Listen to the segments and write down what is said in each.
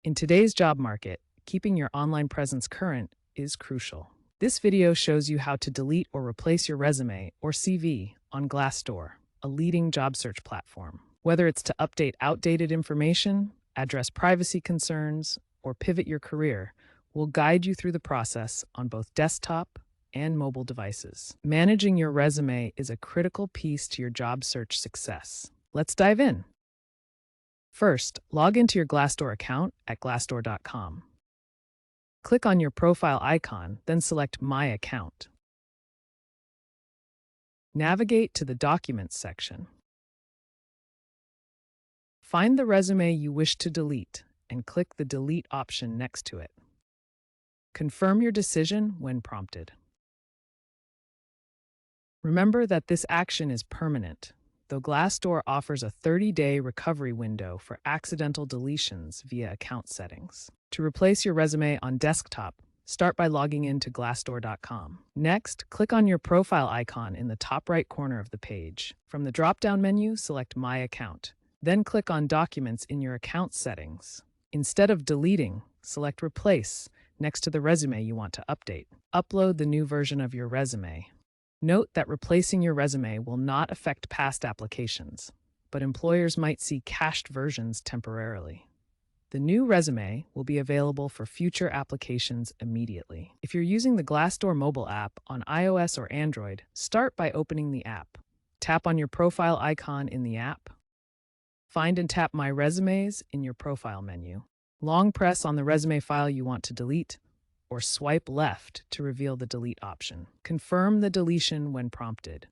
In today's job market, keeping your online presence current is crucial. This video shows you how to delete or replace your resume or CV on Glassdoor, a leading job search platform. Whether it's to update outdated information, address privacy concerns, or pivot your career, we'll guide you through the process on both desktop and mobile devices. Managing your resume is a critical piece to your job search success. Let's dive in. First, log into your Glassdoor account at glassdoor.com. Click on your profile icon, then select My Account. Navigate to the Documents section. Find the resume you wish to delete and click the Delete option next to it. Confirm your decision when prompted. Remember that this action is permanent, though Glassdoor offers a 30-day recovery window for accidental deletions via account settings. To replace your resume on desktop, start by logging in to glassdoor.com. Next, click on your profile icon in the top right corner of the page. From the drop-down menu, select My Account. Then click on Documents in your account settings. Instead of deleting, select Replace next to the resume you want to update. Upload the new version of your resume. Note that replacing your resume will not affect past applications, but employers might see cached versions temporarily. The new resume will be available for future applications immediately. If you're using the Glassdoor mobile app on iOS or Android, start by opening the app. Tap on your profile icon in the app. Find and tap My Resumes in your profile menu. Long press on the resume file you want to delete, or swipe left to reveal the delete option. Confirm the deletion when prompted.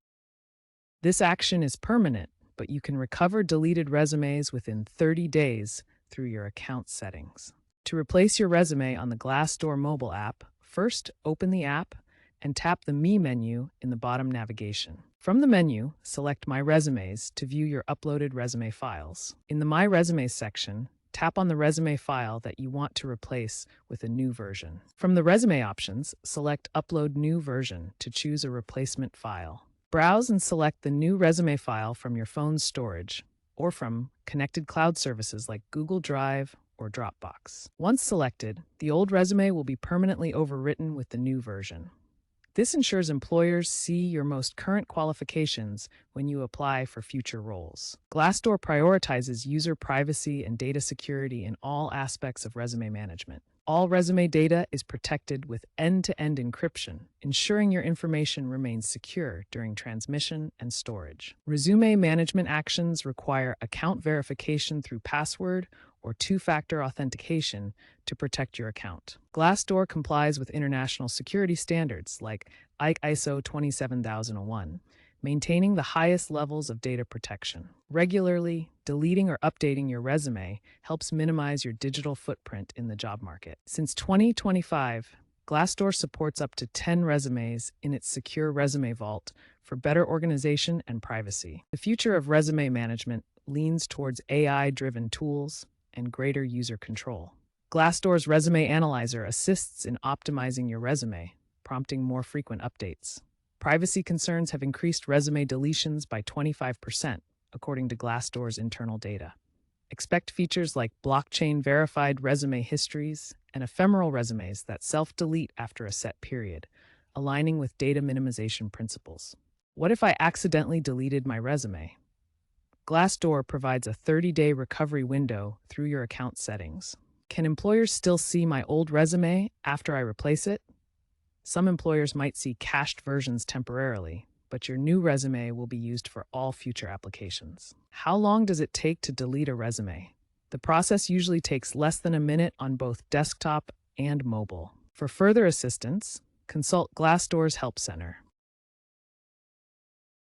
This action is permanent, but you can recover deleted resumes within 30 days through your account settings. To replace your resume on the Glassdoor mobile app, first open the app and tap the Me menu in the bottom navigation. From the menu, select My Resumes to view your uploaded resume files. In the My Resumes section, tap on the resume file that you want to replace with a new version. From the resume options, select Upload New Version to choose a replacement file. Browse and select the new resume file from your phone's storage or from connected cloud services like Google Drive or Dropbox. Once selected, the old resume will be permanently overwritten with the new version. This ensures employers see your most current qualifications when you apply for future roles. Glassdoor prioritizes user privacy and data security in all aspects of resume management. All resume data is protected with end-to-end encryption, ensuring your information remains secure during transmission and storage. Resume management actions require account verification through password or two-factor authentication to protect your account. Glassdoor complies with international security standards like ISO 27001, maintaining the highest levels of data protection. Regularly deleting or updating your resume helps minimize your digital footprint in the job market. Since 2025, Glassdoor supports up to 10 resumes in its secure resume vault for better organization and privacy. The future of resume management leans towards AI-driven tools and greater user control. Glassdoor's Resume Analyzer assists in optimizing your resume, prompting more frequent updates. Privacy concerns have increased resume deletions by 25%, according to Glassdoor's internal data. Expect features like blockchain-verified resume histories and ephemeral resumes that self-delete after a set period, aligning with data minimization principles. What if I accidentally deleted my resume? Glassdoor provides a 30-day recovery window through your account settings. Can employers still see my old resume after I replace it? Some employers might see cached versions temporarily, but your new resume will be used for all future applications. How long does it take to delete a resume? The process usually takes less than a minute on both desktop and mobile. For further assistance, consult Glassdoor's Help Center.